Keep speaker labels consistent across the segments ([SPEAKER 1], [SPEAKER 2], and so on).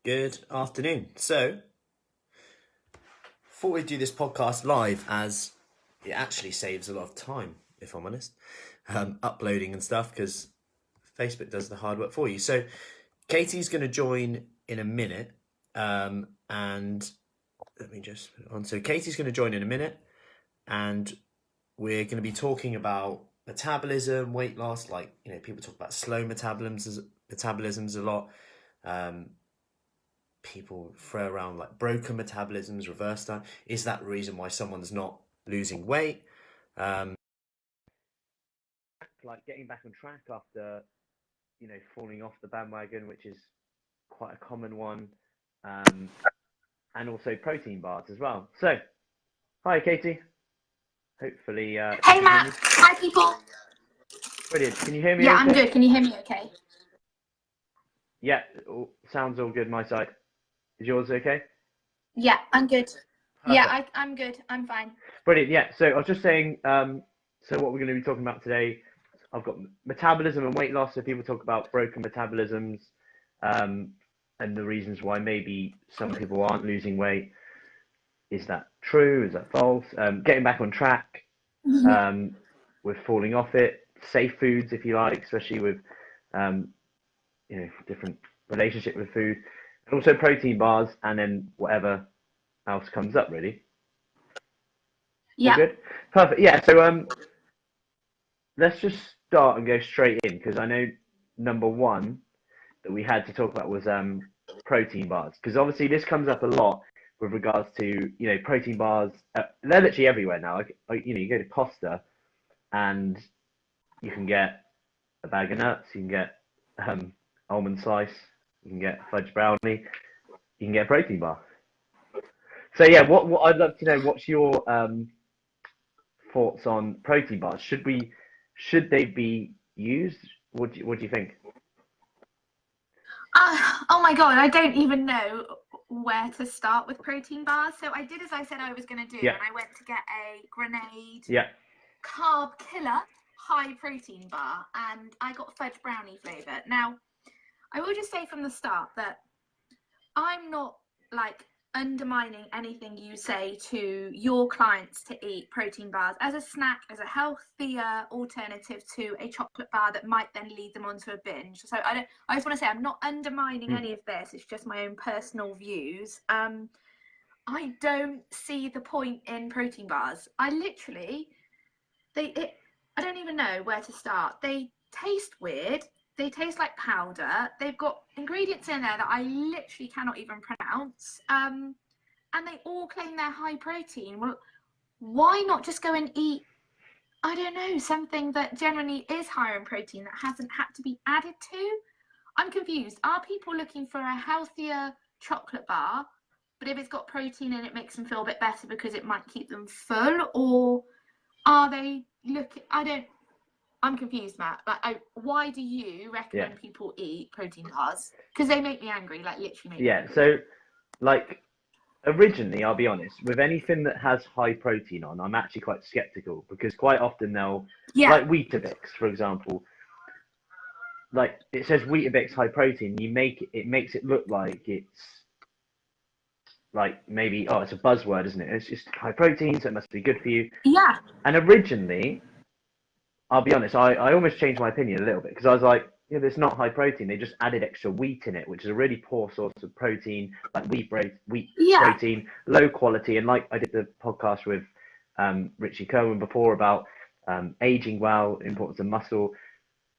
[SPEAKER 1] Good afternoon. So, thought we'd do this podcast live as it actually saves a lot of time, if I'm honest, uploading and stuff, because Facebook does the hard work for you. So, Katie's going to join in a minute, and let me just put it on. So, Katie's going to join in a minute, and we're going to be talking about metabolism, weight loss. Like, people talk about slow metabolisms a lot. People throw around like broken metabolisms, reverse time. Is that the reason why someone's not losing weight? Like getting back on track after, falling off the bandwagon, which is quite a common one. And also protein bars as well. So, hi Katie. Hopefully,
[SPEAKER 2] hey Matt. Hi people.
[SPEAKER 1] Brilliant. Can you hear me?
[SPEAKER 2] Yeah,
[SPEAKER 1] okay?
[SPEAKER 2] I'm good. Can you hear me okay?
[SPEAKER 1] Yeah, sounds all good my side. Is yours okay?
[SPEAKER 2] Yeah, I'm good.
[SPEAKER 1] Perfect.
[SPEAKER 2] Yeah, I'm good. I'm fine.
[SPEAKER 1] Brilliant. Yeah. So I was just saying. So what we're going to be talking about today, I've got metabolism and weight loss. So people talk about broken metabolisms, and the reasons why maybe some people aren't losing weight. Is that true? Is that false? Getting back on track. With falling off it. Safe foods, if you like, especially with, different relationship with food, and also protein bars, and then whatever else comes up, really.
[SPEAKER 2] Yeah.
[SPEAKER 1] All good? Perfect. Yeah, so let's just start and go straight in, because I know number one that we had to talk about was protein bars, because obviously this comes up a lot with regards to, protein bars. They're literally everywhere now. Like, you go to Costa and you can get a bag of nuts, you can get almond slice, you can get fudge brownie, you can get a protein bar. So yeah, what I'd love to know, what's your thoughts on protein bars? Should they be used? What do you think?
[SPEAKER 2] Oh my god, I don't even know where to start with protein bars. So I did as I said I was going to do, and I went to get a Grenade carb killer high protein bar, and I got fudge brownie flavour. Now, I will just say from the start that I'm not like undermining anything you say to your clients to eat protein bars as a snack, as a healthier alternative to a chocolate bar that might then lead them onto a binge. So I just want to say I'm not undermining any of this. It's just my own personal views. I don't see the point in protein bars. I don't even know where to start. They taste weird. They taste like powder. They've got ingredients in there that I literally cannot even pronounce. And they all claim they're high protein. Well, why not just go and eat, I don't know, something that generally is higher in protein that hasn't had to be added to? I'm confused. Are people looking for a healthier chocolate bar, but if it's got protein in it makes them feel a bit better because it might keep them full? Or are they looking, I'm confused, Matt. Like, why do you recommend people eat protein bars? Because they make me angry, like literally make me angry.
[SPEAKER 1] So, like, originally, I'll be honest, with anything that has high protein on, I'm actually quite skeptical, because quite often they'll, like Weetabix, for example, like it says Weetabix high protein, it makes it look like it's like maybe, it's a buzzword, isn't it? It's just high protein, so it must be good for you.
[SPEAKER 2] Yeah.
[SPEAKER 1] And originally, I'll be honest, I almost changed my opinion a little bit, because I was like, it's not high protein. They just added extra wheat in it, which is a really poor source of protein, like wheat protein, low quality. And like I did the podcast with Richie Cohen before about aging well, importance of muscle.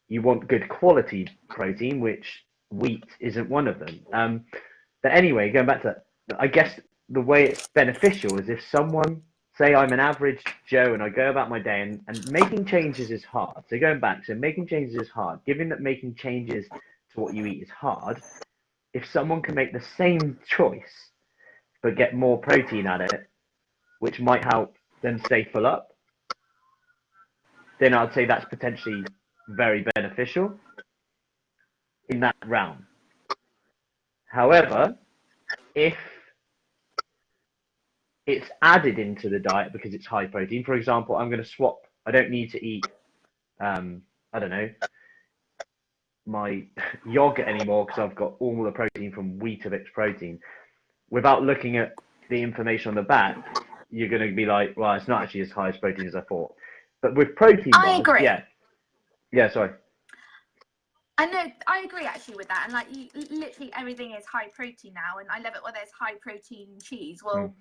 [SPEAKER 1] You want good quality protein, which wheat isn't one of them. But anyway, going back to that, I guess the way it's beneficial is if someone, say I'm an average Joe and I go about my day, and making changes is hard. So going back, making changes is hard. Given that making changes to what you eat is hard, if someone can make the same choice but get more protein out of it, which might help them stay full up, then I'd say that's potentially very beneficial in that realm. However, if it's added into the diet because it's high protein, for example, I'm going to swap. I don't need to eat, I don't know, my yogurt anymore because I've got all the protein from Weetabix protein. Without looking at the information on the back, you're going to be like, well, it's not actually as high as protein as I thought. But with protein bars,
[SPEAKER 2] I agree.
[SPEAKER 1] Sorry.
[SPEAKER 2] I know, I agree actually with that. And like, literally everything is high protein now. And I love it when there's high protein cheese. Well,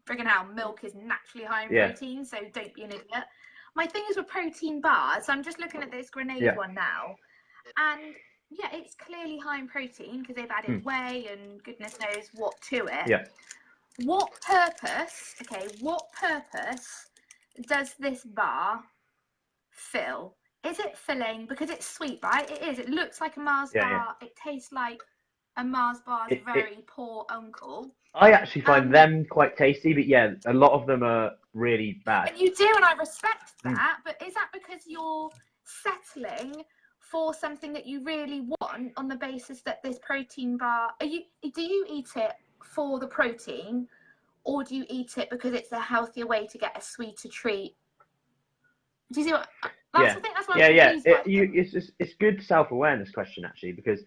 [SPEAKER 2] friggin' hell, milk is naturally high in protein, so don't be an idiot. My thing is with protein bars, so I'm just looking at this Grenade one now. And yeah, it's clearly high in protein because they've added whey and goodness knows what to it.
[SPEAKER 1] Yeah.
[SPEAKER 2] What purpose does this bar fill? Is it filling? Because it's sweet, right? It is. It looks like a Mars bar. Yeah. It tastes like a Mars bar's very poor uncle.
[SPEAKER 1] I actually find them quite tasty, but yeah, a lot of them are really bad.
[SPEAKER 2] And you do, and I respect that. But is that because you're settling for something that you really want on the basis that this protein bar? Do you eat it for the protein, or do you eat it because it's a healthier way to get a sweeter treat? Do you see what? I think that's what I'm
[SPEAKER 1] it's good self-awareness question actually, because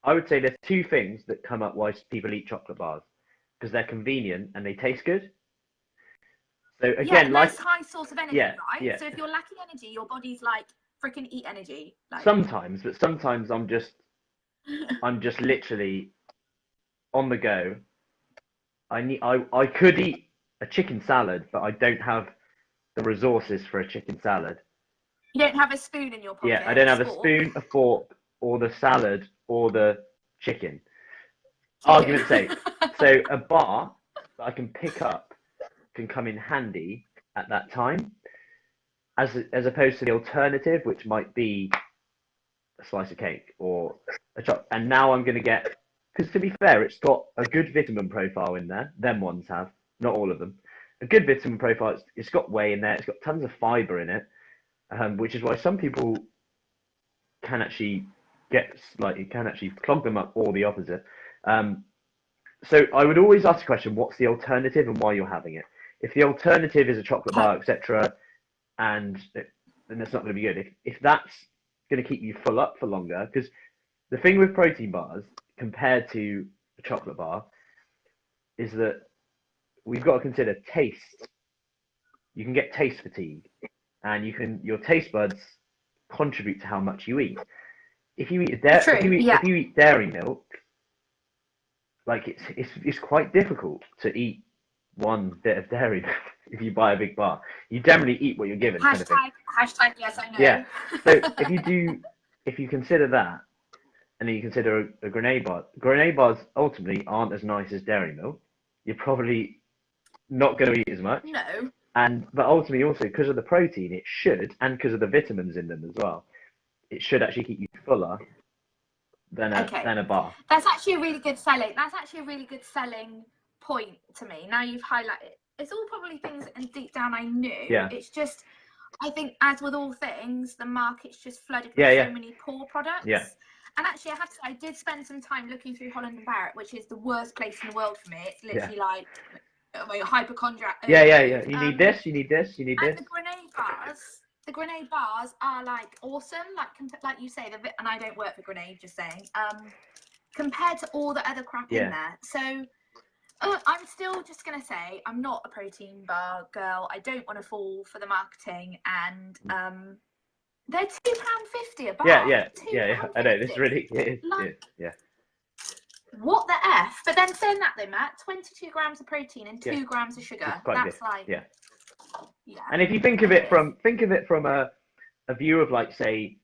[SPEAKER 1] I would say there's two things that come up why people eat chocolate bars, because they're convenient and they taste good. So again,
[SPEAKER 2] nice high source of energy, right?
[SPEAKER 1] Yeah.
[SPEAKER 2] So if you're lacking energy, your body's like, freaking eat energy. Like...
[SPEAKER 1] Sometimes I'm just literally on the go. I could eat a chicken salad, but I don't have the resources for a chicken salad.
[SPEAKER 2] You don't have a spoon in your pocket?
[SPEAKER 1] Yeah, I don't have a spoon, a fork, or the salad, or the chicken. Argument's sake. So a bar that I can pick up can come in handy at that time, as opposed to the alternative, which might be a slice of cake or a chocolate. And now I'm going to get, because to be fair, it's got a good vitamin profile in there. Them ones have, not all of them. A good vitamin profile. It's got whey in there. It's got tons of fiber in it, which is why some people can actually it can actually clog them up, or the opposite. So I would always ask the question, what's the alternative and why you're having it? If the alternative is a chocolate bar, etc., then that's not going to be good. If that's going to keep you full up for longer, because the thing with protein bars compared to a chocolate bar is that we've got to consider taste. You can get taste fatigue, and your taste buds contribute to how much you eat. If you eat if you eat dairy milk, like it's quite difficult to eat one bit of dairy milk if you buy a big bar. You generally eat what you're given.
[SPEAKER 2] Hashtag yes, I know.
[SPEAKER 1] Yeah. So if you consider that, and then you consider a Grenade bars ultimately aren't as nice as dairy milk. You're probably not going to eat as much.
[SPEAKER 2] No.
[SPEAKER 1] But ultimately also because of the protein, it should, and because of the vitamins in them as well, it should actually keep you fuller than a bar.
[SPEAKER 2] That's actually a really good selling. Point to me. Now you've highlighted. It's all probably things and deep down I knew.
[SPEAKER 1] Yeah.
[SPEAKER 2] It's just, I think as with all things, the market's just flooded with so many poor products.
[SPEAKER 1] Yeah.
[SPEAKER 2] And actually, I have to say, I did spend some time looking through Holland and Barrett, which is the worst place in the world for me. It's literally like hypochondriac.
[SPEAKER 1] Yeah. You need this. You need this. You need
[SPEAKER 2] and
[SPEAKER 1] this.
[SPEAKER 2] The Grenade bars are like awesome. Like you say, and I don't work for Grenade, just saying. Compared to all the other crap in there, so. I'm still just going to say I'm not a protein bar girl. I don't want to fall for the marketing, and they're £2.50 a bar.
[SPEAKER 1] Yeah. I know, this really is. Yeah.
[SPEAKER 2] What the F? But then saying that though, Matt, 22 grams of protein and 2 grams of sugar. That's like...
[SPEAKER 1] Yeah. And if you think of it from a view of, like, say,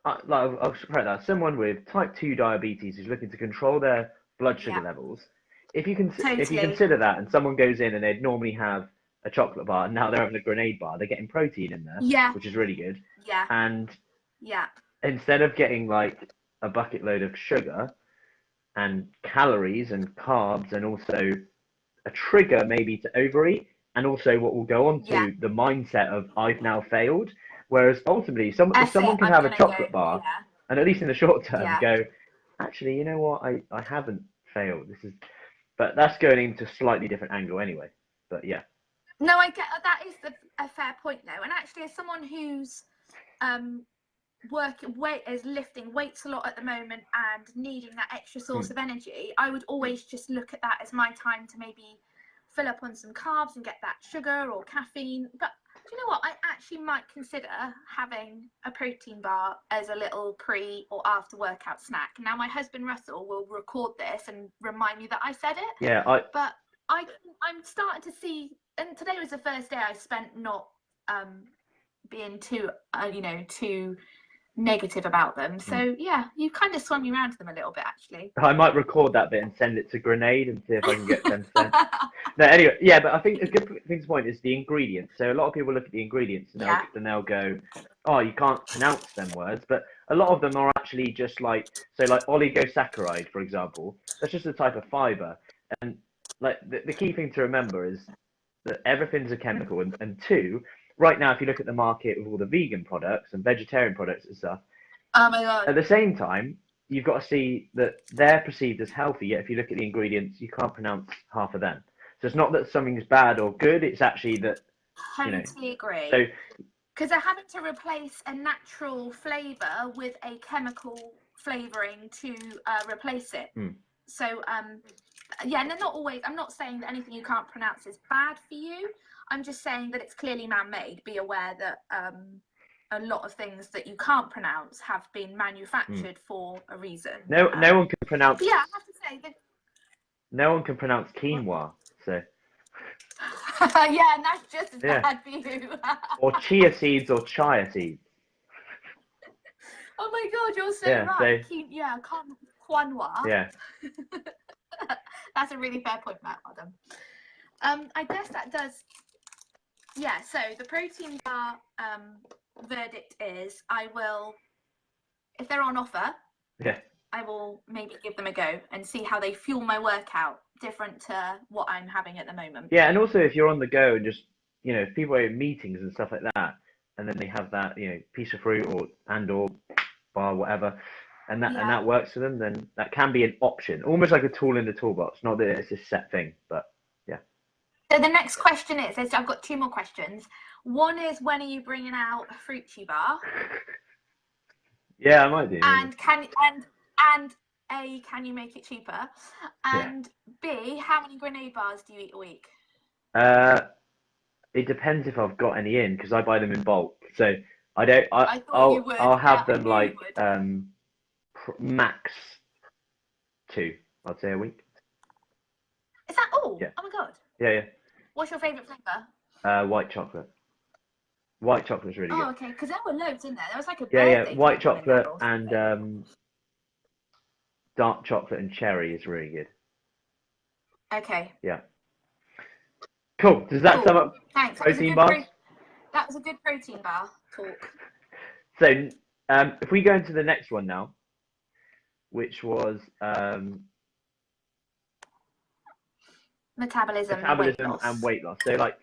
[SPEAKER 1] I'll try that, someone with type 2 diabetes who's looking to control their blood sugar levels. If you consider that, and someone goes in and they'd normally have a chocolate bar, and now they're having a Grenade bar, they're getting protein in there, which is really good.
[SPEAKER 2] Yeah.
[SPEAKER 1] And instead of getting like a bucket load of sugar and calories and carbs, and also a trigger maybe to overeat, and also what will go on to the mindset of I've now failed. Whereas ultimately, if someone can have a chocolate bar, and at least in the short term, go, actually, you know what, I haven't failed. But that's going into a slightly different angle anyway. But yeah.
[SPEAKER 2] No, I get that is a fair point though. And actually, as someone who's is lifting weights a lot at the moment and needing that extra source of energy, I would always just look at that as my time to maybe fill up on some carbs and get that sugar or caffeine. But do you know what? I actually might consider having a protein bar as a little pre or after workout snack. Now, my husband Russell will record this and remind me that I said it.
[SPEAKER 1] Yeah,
[SPEAKER 2] but I'm starting to see, and today was the first day I spent not being too too negative about them. So yeah, you kind of swung me around to them a little bit, actually.
[SPEAKER 1] I might record that bit and send it to Grenade and see if I can get 10%. No, anyway, yeah, but I think a good thing to point is the ingredients. So a lot of people look at the ingredients and they'll go, oh, you can't pronounce them words, but a lot of them are actually just like oligosaccharide, for example. That's just a type of fiber. And like the key thing to remember is that everything's a chemical, and two, right now, if you look at the market with all the vegan products and vegetarian products and stuff,
[SPEAKER 2] oh my God,
[SPEAKER 1] at the same time, you've got to see that they're perceived as healthy, yet if you look at the ingredients, you can't pronounce half of them. So it's not that something's bad or good, it's actually that,
[SPEAKER 2] totally agree.
[SPEAKER 1] So,
[SPEAKER 2] because they're having to replace a natural flavour with a chemical flavouring to replace it. So, yeah, and they're not always, I'm not saying that anything you can't pronounce is bad for you. I'm just saying that it's clearly man-made. Be aware that a lot of things that you can't pronounce have been manufactured for a reason.
[SPEAKER 1] No one can pronounce.
[SPEAKER 2] Yeah, I have to say that.
[SPEAKER 1] No one can pronounce quinoa, so.
[SPEAKER 2] Yeah, and that's just as bad for you.
[SPEAKER 1] Or chia seeds or chia seeds.
[SPEAKER 2] Oh my God, you're so right.
[SPEAKER 1] So,
[SPEAKER 2] Quinoa.
[SPEAKER 1] Yeah.
[SPEAKER 2] That's a really fair point, Matt. Well done. I guess that does. Yeah. So the protein bar verdict is: I will, if they're on offer.
[SPEAKER 1] Yeah.
[SPEAKER 2] I will maybe give them a go and see how they fuel my workout, different to what I'm having at the moment.
[SPEAKER 1] Yeah, and also if you're on the go and just, if people are in meetings and stuff like that, and then they have that, piece of fruit or bar, whatever, and that works for them, then that can be an option, almost like a tool in the toolbox. Not that it's a set thing, but yeah.
[SPEAKER 2] So the next question is, I've got two more questions. One is, when are you bringing out a Fruci bar?
[SPEAKER 1] Yeah, I might do.
[SPEAKER 2] And A, can you make it cheaper? And B, how many grenade bars do you eat a week?
[SPEAKER 1] It depends if I've got any in, because I buy them in bulk. So I'll have them like max 2, I'd say, a week.
[SPEAKER 2] Is that all?
[SPEAKER 1] Yeah.
[SPEAKER 2] Oh my God.
[SPEAKER 1] Yeah.
[SPEAKER 2] What's your favourite flavour?
[SPEAKER 1] White chocolate. White chocolate's really good.
[SPEAKER 2] Oh, okay, because there were loads in there. There was like a
[SPEAKER 1] birthday white chocolate and dark chocolate and cherry is really good.
[SPEAKER 2] Okay.
[SPEAKER 1] Yeah. Cool. Does that sum up protein bars?
[SPEAKER 2] That was a good protein bar talk.
[SPEAKER 1] So, if we go into the next one now, which was
[SPEAKER 2] metabolism
[SPEAKER 1] and weight loss. So, like,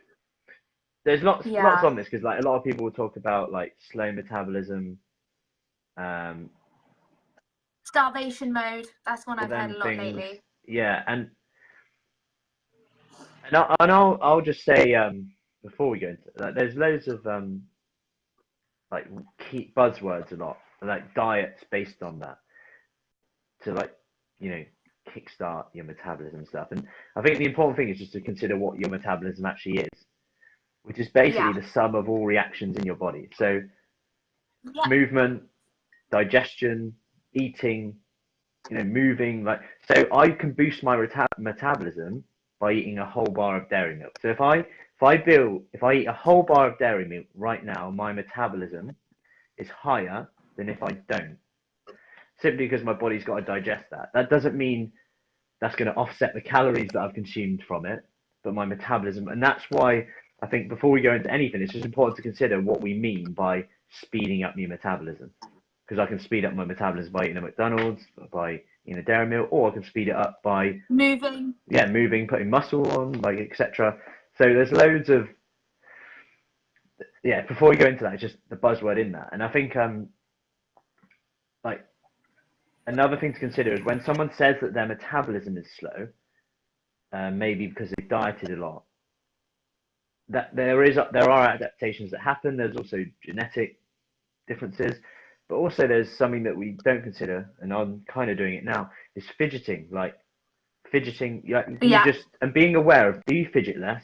[SPEAKER 1] there's lots on this, because like a lot of people will talk about like slow metabolism,
[SPEAKER 2] starvation mode. That's one I've heard a lot lately.
[SPEAKER 1] Yeah, and I'll just say before we go into that, there's loads of like key buzzwords a lot, like diets based on that, to like kickstart your metabolism and stuff. And I think the important thing is just to consider what your metabolism actually is, which is basically the sum of all reactions in your body. So movement, digestion, eating, moving. Like, so I can boost my metabolism by eating a whole bar of dairy milk. So if I eat a whole bar of dairy milk right now, my metabolism is higher than if I don't. Simply because my body's got to digest that. That doesn't mean that's going to offset the calories that I've consumed from it, but my metabolism. And that's why I think before we go into anything, it's just important to consider what we mean by speeding up your metabolism. Because I can speed up my metabolism by eating a McDonald's, by eating a dairy milk, or I can speed it up by
[SPEAKER 2] moving.
[SPEAKER 1] Yeah, moving, putting muscle on, like, etc. So there's loads of before we go into that, it's just the buzzword in that. And I think like another thing to consider is when someone says that their metabolism is slow, maybe because they've dieted a lot, that there are adaptations that happen. There's also genetic differences, But also there's something that we don't consider, and I'm kind of doing it now, is fidgeting. Like fidgeting, you just, and being aware of, do you fidget less?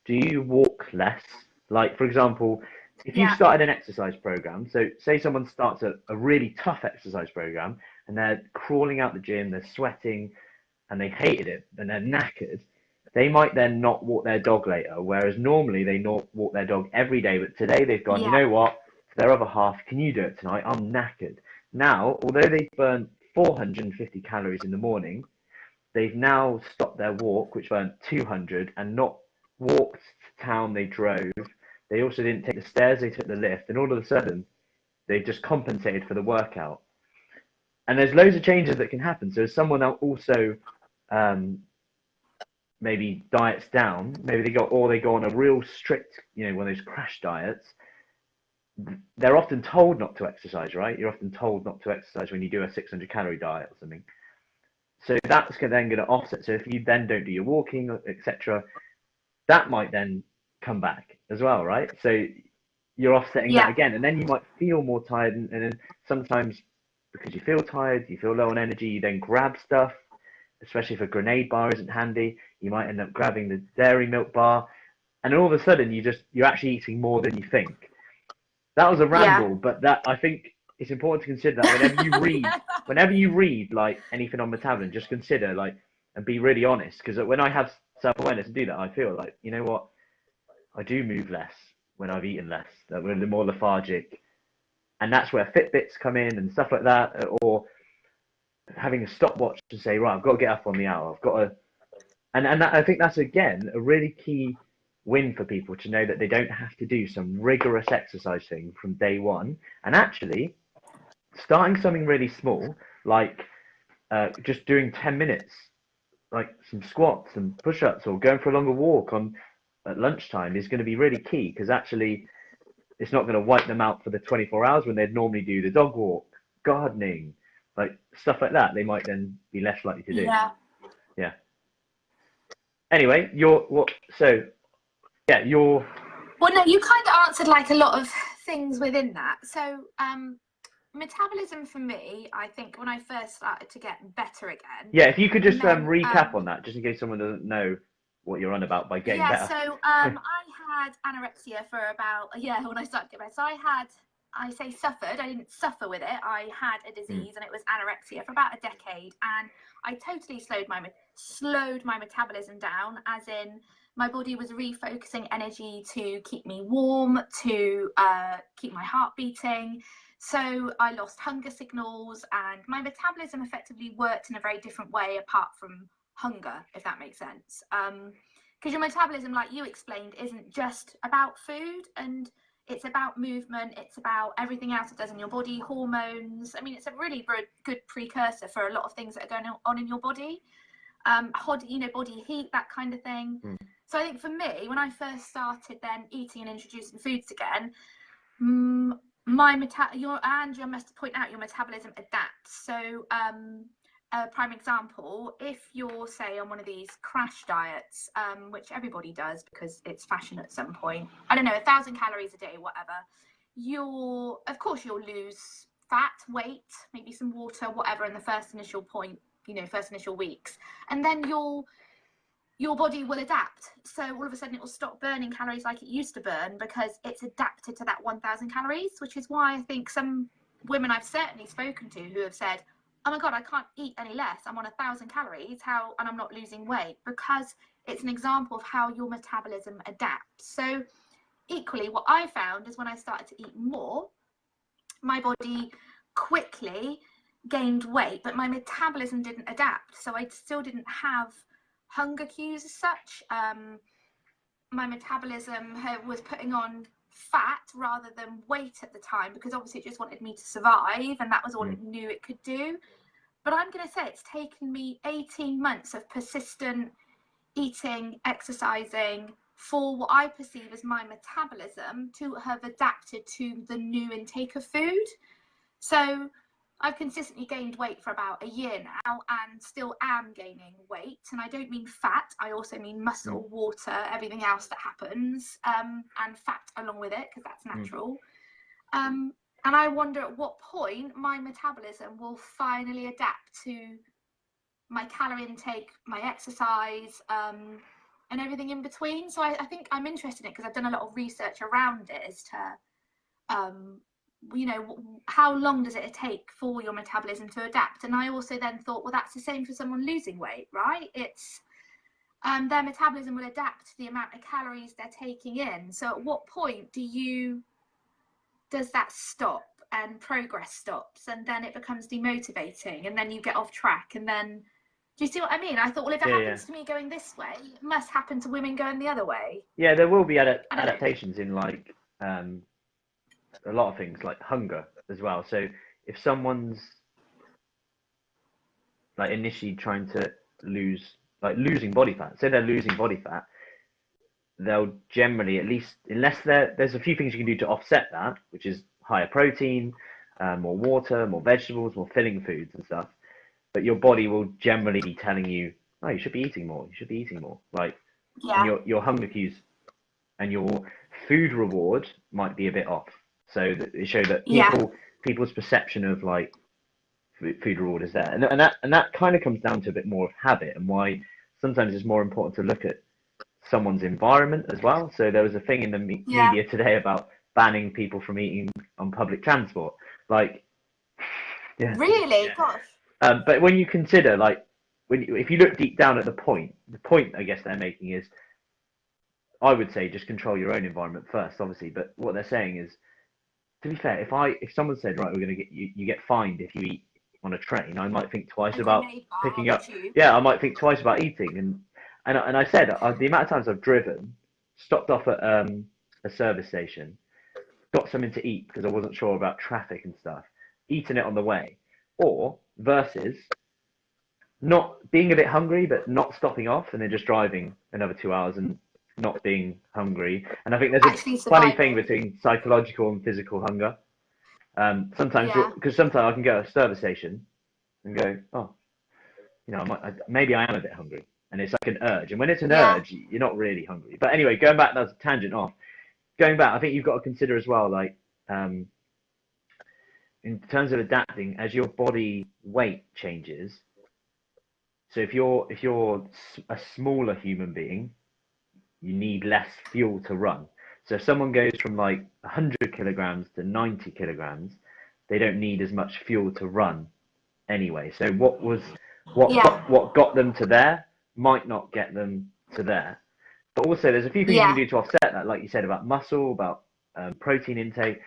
[SPEAKER 1] Do you walk less? Like, for example, if you've started an exercise program, so say someone starts a really tough exercise program and they're crawling out the gym, they're sweating, and they hated it, and they're knackered, they might then not walk their dog later, whereas normally they not walk their dog every day, but today they've gone, you know what, for their other half, can you do it tonight? I'm knackered. Now, although they burn 450 calories in the morning, they've now stopped their walk, which burnt 200, and not walked to town, they drove. They also didn't take the stairs, they took the lift, and all of a sudden, they've just compensated for the workout. And there's loads of changes that can happen. So if someone also maybe diets down, maybe they go on a real strict, one of those crash diets, they're often told not to exercise, right? You're often told not to exercise when you do a 600 calorie diet or something. So that's then going to offset. So if you then don't do your walking, etc., that might then come back as well, right? So you're offsetting that again, and then you might feel more tired, and then sometimes because you feel tired, you feel low on energy, you then grab stuff, especially if a grenade bar isn't handy, you might end up grabbing the dairy milk bar, and all of a sudden you're actually eating more than you think. That was a ramble, but that, I think it's important to consider that whenever you read like anything on metabolism, just consider like, and be really honest, because when I have self-awareness and do that, I feel like, you know what, I do move less when I've eaten less, that we're more lethargic, and that's where Fitbits come in and stuff like that, or having a stopwatch to say, right, I've got to get up on the hour, I've got to, and that, I think that's again a really key win for people to know that they don't have to do some rigorous exercise thing from day one, and actually starting something really small, like just doing 10 minutes, like some squats and push-ups, or going for a longer walk at lunchtime, is going to be really key, because actually it's not going to wipe them out for the 24 hours when they'd normally do the dog walk, gardening, like stuff like that. They might then be less likely to do. Yeah. Anyway,
[SPEAKER 2] well, no, you kind of answered like a lot of things within that. So metabolism for me, I think when I first started to get better again.
[SPEAKER 1] Yeah, if you could just recap on that, just in case someone doesn't know what you're on about by getting better.
[SPEAKER 2] So I had anorexia for about when I started to get better. So I suffered. I didn't suffer with it. I had a disease, and it was anorexia for about a decade, and I totally slowed my metabolism down, as in my body was refocusing energy to keep me warm, to keep my heart beating. So I lost hunger signals, and my metabolism effectively worked in a very different way apart from hunger, if that makes sense. Because your metabolism, like you explained, isn't just about food, and it's about movement, it's about everything else it does in your body, hormones. I mean, it's a really good precursor for a lot of things that are going on in your body. Body heat, that kind of thing. So I think for me, when I first started then eating and introducing foods again, you must point out your metabolism adapts. So a prime example, if you're say on one of these crash diets, which everybody does because it's fashion at some point, I don't know, 1,000 calories a day, whatever, you'll lose fat, weight, maybe some water, whatever, in the first initial weeks, and then your body will adapt. So all of a sudden it will stop burning calories like it used to burn, because it's adapted to that 1,000 calories, which is why I think some women I've certainly spoken to who have said, oh my God, I can't eat any less, I'm on 1,000 calories, and I'm not losing weight, because it's an example of how your metabolism adapts. So equally, what I found is when I started to eat more, my body quickly gained weight, but my metabolism didn't adapt. So I still didn't have hunger cues as such. My metabolism was putting on fat rather than weight at the time, because obviously it just wanted me to survive, and that was all it knew it could do. But I'm going to say it's taken me 18 months of persistent eating, exercising, for what I perceive as my metabolism to have adapted to the new intake of food. So I've consistently gained weight for about a year now, and still am gaining weight. And I don't mean fat, I also mean muscle, water, everything else that happens, and fat along with it, because that's natural. And I wonder at what point my metabolism will finally adapt to my calorie intake, my exercise, and everything in between. So I think I'm interested in it because I've done a lot of research around it as to, you know, how long does it take for your metabolism to adapt? And I also then thought, well, that's the same for someone losing weight, right? It's their metabolism will adapt to the amount of calories they're taking in. So at what point does that stop and progress stops, and then it becomes demotivating, and then you get off track, and then do you see what I mean? I thought, well, if it happens to me going this way, it must happen to women going the other way.
[SPEAKER 1] Yeah, there will be adaptations in like a lot of things, like hunger as well. So if someone's like initially trying to losing body fat, say they're losing body fat, they'll generally, at least, unless there's a few things you can do to offset that, which is higher protein, more water, more vegetables, more filling foods and stuff. But your body will generally be telling you, oh, you should be eating more. You should be eating more. Like, and your hunger cues and your food reward might be a bit off. So they show that people's perception of like food reward is there, and that kind of comes down to a bit more of habit, and why sometimes it's more important to look at someone's environment as well. So there was a thing in the media today about banning people from eating on public transport. Like,
[SPEAKER 2] really, gosh.
[SPEAKER 1] But when you consider, like, if you look deep down at the point I guess they're making is, I would say, just control your own environment first, obviously. But what they're saying is, to be fair, if someone said, right, we're going to get you get fined if you eat on a train, I might think twice about picking up. Yeah, I might think twice about eating. And I said, the amount of times I've driven, stopped off at a service station, got something to eat because I wasn't sure about traffic and stuff, eating it on the way, or versus not being a bit hungry but not stopping off and then just driving another 2 hours and not being hungry. And I think there's a funny thing between psychological and physical hunger. Sometimes, because sometimes I can go to a service station and go, oh, you know, maybe I am a bit hungry. And it's like an urge. And when it's an urge, you're not really hungry. But anyway, going back, that's a tangent off. Going back, I think you've got to consider as well, like, in terms of adapting, as your body weight changes. So if you're a smaller human being, you need less fuel to run. So if someone goes from like 100 kilograms to 90 kilograms, they don't need as much fuel to run anyway. So what got them to there might not get them to there. But also there's a few things you can do to offset that, like you said, about muscle, about protein intake.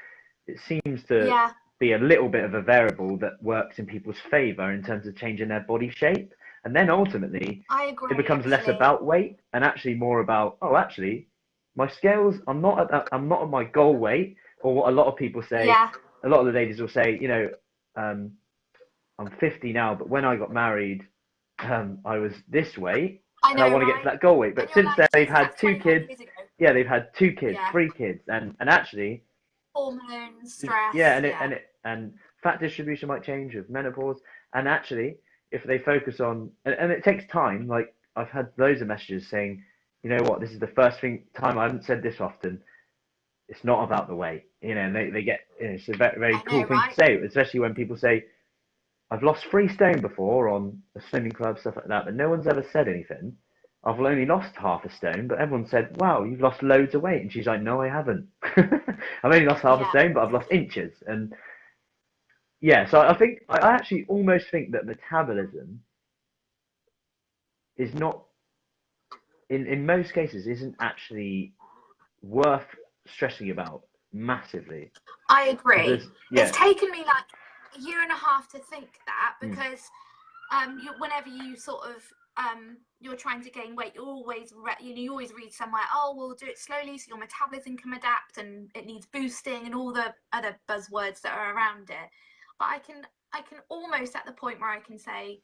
[SPEAKER 1] It seems to be a little bit of a variable that works in people's favor in terms of changing their body shape. And then ultimately, it becomes less about weight and actually more about, oh, actually, my scales, I'm not at my goal weight, or what a lot of people say. A lot of the ladies will say, you know, I'm 50 now, but when I got married, I was this weight, and I want to get to that goal weight. But since then, they've had 2 kids. Yeah, they've had 2 kids, 3 kids, and actually,
[SPEAKER 2] hormones, stress.
[SPEAKER 1] And fat distribution might change with menopause, and actually, if they focus on, and it takes time, like I've had loads of messages saying, you know what, this is the first time I haven't said this often, it's not about the weight, you know, and they get, you know, it's a very, very cool thing to say, especially when people say, I've lost 3 stone before on a swimming club, stuff like that, but no one's ever said anything. I've only lost half a stone, but everyone said, wow, you've lost loads of weight. And she's like, no, I haven't. I've only lost half a stone, but I've lost inches. And yeah, so I actually almost think that metabolism is not, in most cases, isn't actually worth stressing about massively.
[SPEAKER 2] I agree. It's taken me like a year and a half to think that, because whenever you sort of you're trying to gain weight, you always read somewhere, oh, we'll do it slowly so your metabolism can adapt and it needs boosting and all the other buzzwords that are around it. But I can almost at the point where I can say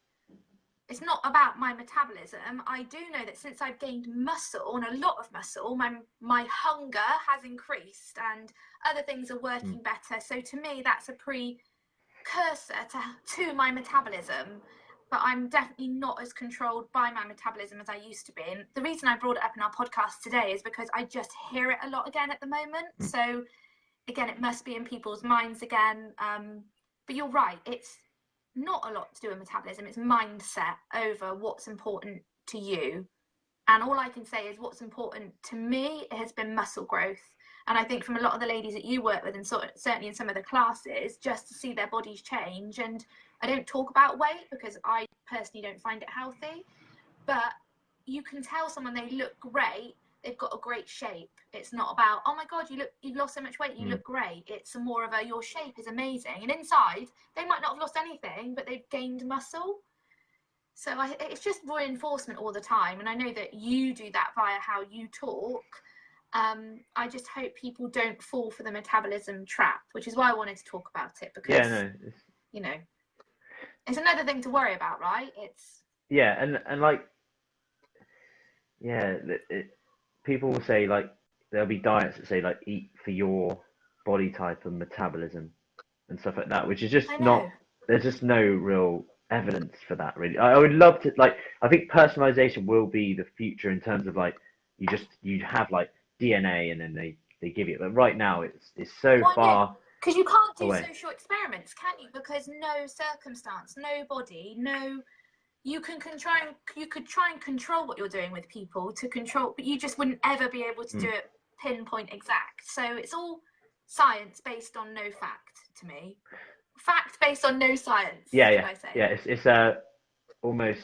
[SPEAKER 2] it's not about my metabolism. I do know that since I've gained muscle, and a lot of muscle, my hunger has increased and other things are working better. So to me, that's a precursor to my metabolism. But I'm definitely not as controlled by my metabolism as I used to be. And the reason I brought it up in our podcast today is because I just hear it a lot again at the moment. So again, it must be in people's minds again. But you're right, it's not a lot to do with metabolism. It's mindset over what's important to you. And all I can say is what's important to me has been muscle growth. And I think from a lot of the ladies that you work with, and certainly in some of the classes, just to see their bodies change. And I don't talk about weight because I personally don't find it healthy, but you can tell someone they look great, they've got a great shape. It's not about, oh my God, you've lost so much weight, you look great. It's more of your shape is amazing. And inside, they might not have lost anything, but they've gained muscle. So it's just reinforcement all the time. And I know that you do that via how you talk. I just hope people don't fall for the metabolism trap, which is why I wanted to talk about it, because, you know, it's another thing to worry about, right? It's
[SPEAKER 1] and like, people will say, like, there'll be diets that say, like, eat for your body type and metabolism and stuff like that, which is just not, there's just no real evidence for that, really. I would love to, like, I think personalization will be the future in terms of, like, you have, like, DNA and then they give you it. But right now, it's so far.
[SPEAKER 2] Because you can't do
[SPEAKER 1] away.
[SPEAKER 2] Social experiments, can you? Because no circumstance, nobody, you could try and control what you're doing with people to control, but you just wouldn't ever be able to do it pinpoint exact. So it's all science based on no fact to me. Fact based on no science. I say.
[SPEAKER 1] Yeah. It's almost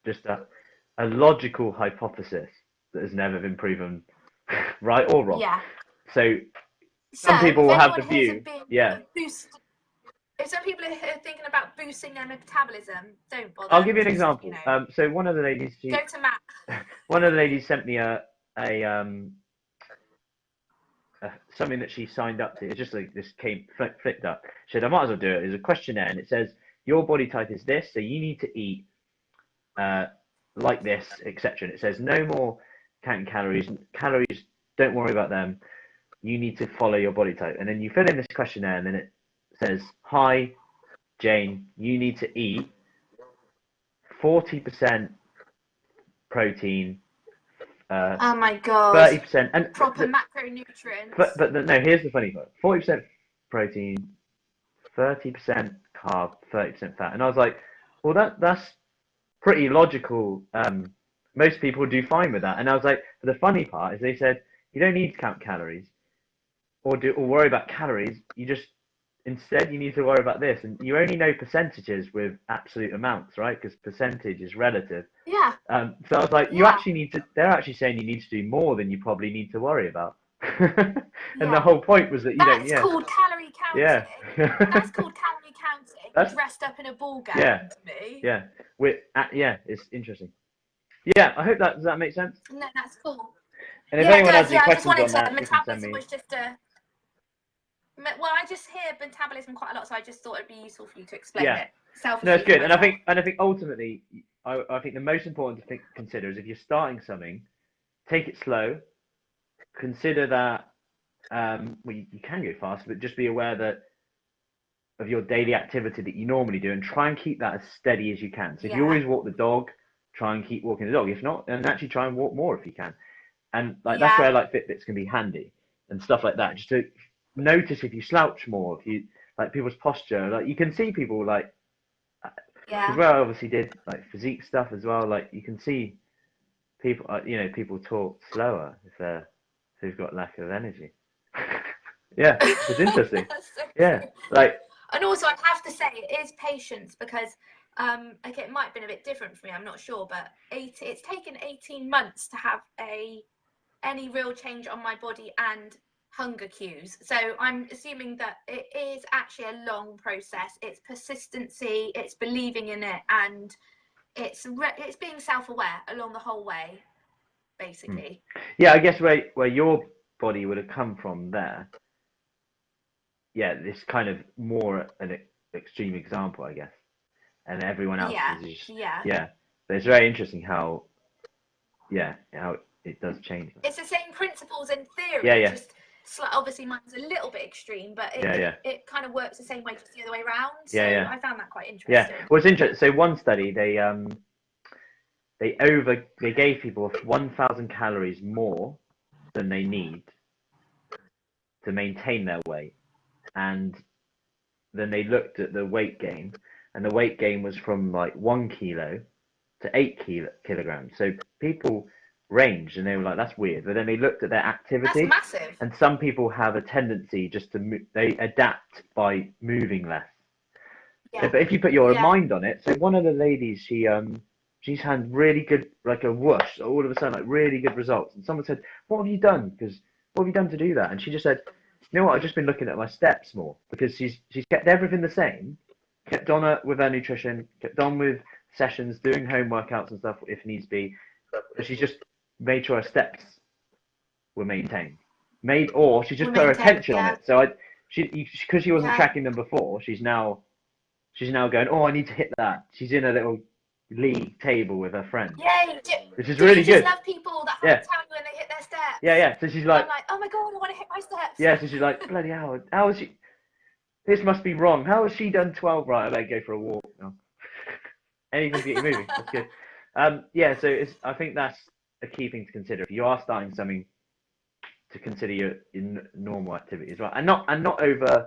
[SPEAKER 1] just a logical hypothesis that has never been proven right or wrong.
[SPEAKER 2] Yeah.
[SPEAKER 1] So some people will have the view.
[SPEAKER 2] If some people are thinking about boosting their metabolism, don't bother.
[SPEAKER 1] I'll give you an example. So one of the ladies,
[SPEAKER 2] go to Matt.
[SPEAKER 1] One of the ladies sent me a something that she signed up to. It just like this came flipped up. She said, I might as well do it. There's a questionnaire and it says your body type is this, so you need to eat like this, etc. And it says no more counting calories. Calories, don't worry about them. You need to follow your body type. And then you fill in this questionnaire and then it says, hi, Jane, you need to eat 40% protein.
[SPEAKER 2] Oh my God.
[SPEAKER 1] 30% and
[SPEAKER 2] proper macronutrients.
[SPEAKER 1] But no, here's the funny part. 40% protein, 30% carb, 30% fat. And I was like, well, that's pretty logical. Most people do fine with that. And I was like, but the funny part is they said you don't need to count calories or worry about calories. Instead, you need to worry about this. And you only know percentages with absolute amounts, right? Because percentage is relative.
[SPEAKER 2] Yeah.
[SPEAKER 1] So I was like, you actually need to, they're actually saying you need to do more than you probably need to worry about. And the whole point was that you don't,
[SPEAKER 2] That's called calorie counting.
[SPEAKER 1] Yeah.
[SPEAKER 2] That's called calorie counting. Dressed up in a ball gown to me.
[SPEAKER 1] Yeah. It's interesting. Yeah, I hope does that make sense?
[SPEAKER 2] No, that's cool.
[SPEAKER 1] And if anyone has any
[SPEAKER 2] I
[SPEAKER 1] questions
[SPEAKER 2] just wanted
[SPEAKER 1] on that,
[SPEAKER 2] metabolism was just well, I just hear metabolism quite a lot, so I just thought it'd be useful for you to explain it.
[SPEAKER 1] No, it's good. And I think ultimately, I think the most important to consider is if you're starting something, take it slow. Consider that you can go fast, but just be aware of your daily activity that you normally do, and try and keep that as steady as you can. So if you always walk the dog, try and keep walking the dog. If not, then actually try and walk more if you can. And that's where like Fitbits can be handy and stuff like that. Just to notice if you slouch more, if you like people's posture, like you can see people like as well. I obviously did like physique stuff as well. Like you can see people, people talk slower if they've got lack of energy. Yeah, it's interesting.
[SPEAKER 2] And also I have to say it is patience because okay, it might have been a bit different for me, I'm not sure, but it's taken 18 months to have any real change on my body and hunger cues. So I'm assuming that it is actually a long process. It's persistency, it's believing in it, and it's being self-aware along the whole way, basically.
[SPEAKER 1] Yeah, I guess where your body would have come from there. Yeah, this kind of more an extreme example, I guess. And everyone else is just, but it's very interesting how it does change.
[SPEAKER 2] It's the same principles in theory. Just obviously mine's a little bit extreme, but it kind of works the same way, just the other way around. So I found that quite interesting.
[SPEAKER 1] Yeah, well, it's interesting. So one study, they gave people 1,000 calories more than they need, to maintain their weight, and then they looked at the weight gain, and the weight gain was from like 1 kilo to 8 kilograms. So people ranged, and they were like, "That's weird." But then they looked at their activity,
[SPEAKER 2] That's massive.
[SPEAKER 1] and some people have a tendency just to they adapt by moving less.
[SPEAKER 2] Yeah.
[SPEAKER 1] But if you put your mind on it, so one of the ladies, she's had really good, like a whoosh, all of a sudden, like really good results. And someone said, "What have you done? Because what have you done to do that?" And she just said, "You know what? I've just been looking at my steps more, because she's kept everything the same, kept on with her nutrition, kept on with sessions, doing home workouts and stuff if needs be, but she's just made sure her steps were maintained, or she just put her attention on it. So because she wasn't tracking them before, she's now going, oh, I need to hit that. She's in a little league table with her friends.
[SPEAKER 2] Yeah,
[SPEAKER 1] which is really good.
[SPEAKER 2] Just love people that have tell you when they hit their steps.
[SPEAKER 1] Yeah. So she's like,
[SPEAKER 2] I'm like, oh my god, I want to hit my steps.
[SPEAKER 1] Yeah, so she's like, bloody hell, how is she? This must be wrong. How has she done 12? Right, I better go for a walk now. Anything to get you moving. That's good. So I think that's a key thing to consider. If you are starting something, to consider your normal activity as well, and not over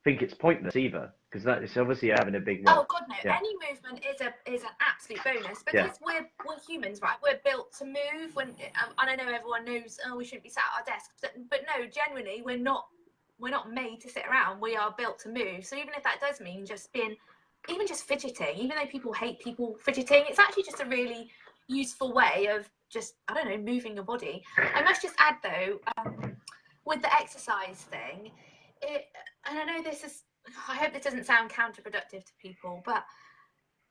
[SPEAKER 1] think it's pointless either, because that is obviously having a big role.
[SPEAKER 2] Oh god, no! Yeah. Any movement is an absolute bonus, because we're humans, right? We're built to move. And I know everyone knows, we shouldn't be sat at our desks, but no, genuinely, we're not made to sit around. We are built to move. So even if that does mean just fidgeting, even though people hate people fidgeting, it's actually just a really useful way of just, I don't know, moving your body. I must just add though, with the exercise thing, and I know I hope this doesn't sound counterproductive to people, but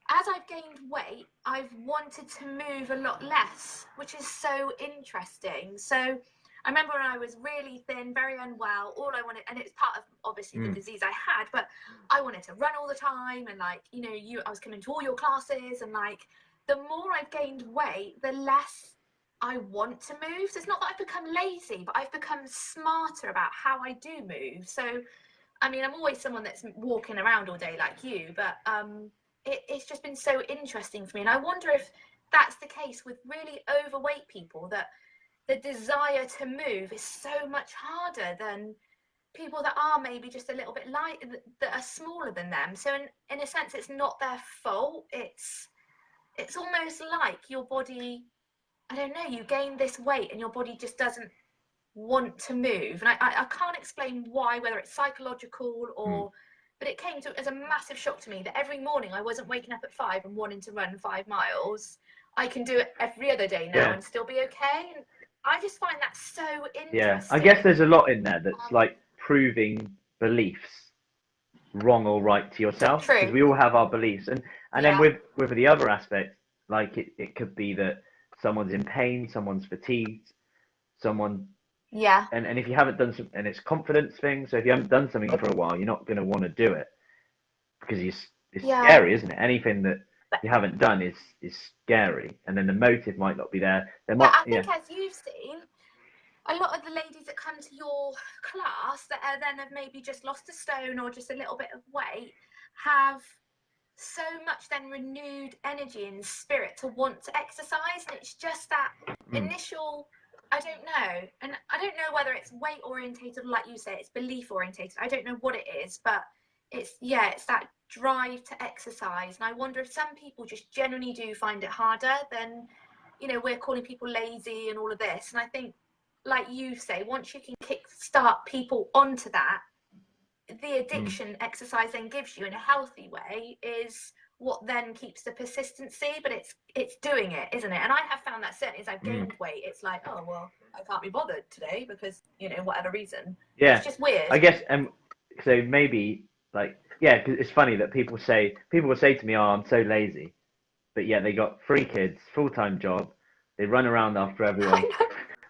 [SPEAKER 2] as I've gained weight, I've wanted to move a lot less, which is so interesting. So I remember when I was really thin, very unwell, all I wanted, and it's part of obviously the disease I had, but I wanted to run all the time, and like, I was coming to all your classes, and like, the more I've gained weight, the less I want to move. So it's not that I've become lazy, but I've become smarter about how I do move. So, I mean, I'm always someone that's walking around all day like you, but it's just been so interesting for me. And I wonder if that's the case with really overweight people, that the desire to move is so much harder than people that are maybe just a little bit light, that are smaller than them. So in a sense, it's not their fault. It's almost like your body, I don't know, you gain this weight and your body just doesn't want to move. And I can't explain why, whether it's psychological or, but it came as a massive shock to me that every morning I wasn't waking up at 5 and wanting to run 5 miles. I can do it every other day now and still be okay. And I just find that so interesting.
[SPEAKER 1] Yeah, I guess there's a lot in there that's like proving beliefs wrong or right to yourself, because we all have our beliefs, and then with the other aspect, like it could be that someone's in pain, someone's fatigued, and if you haven't done some, and it's confidence thing, so if you haven't done something for a while, you're not going to want to do it, because it's scary, isn't it? Anything that you haven't done is scary, and then the motive might not be there.
[SPEAKER 2] I think as you've seen, a lot of the ladies that come to your class that then have maybe just lost a stone or just a little bit of weight have so much then renewed energy and spirit to want to exercise. And it's just that initial, I don't know. And I don't know whether it's weight orientated or, like you say, it's belief orientated. I don't know what it is, but it's that drive to exercise. And I wonder if some people just genuinely do find it harder than, we're calling people lazy and all of this. And I think, like you say, once you can kickstart people onto that, the addiction exercise then gives you in a healthy way is what then keeps the persistency, but it's doing it, isn't it? And I have found that certainly as I've gained weight, it's like, oh, well, I can't be bothered today because, whatever reason.
[SPEAKER 1] Yeah.
[SPEAKER 2] It's just weird.
[SPEAKER 1] I guess, so maybe, like, yeah, because it's funny that people will say to me, oh, I'm so lazy. But yeah, they got 3 kids, full-time job. They run around after everyone.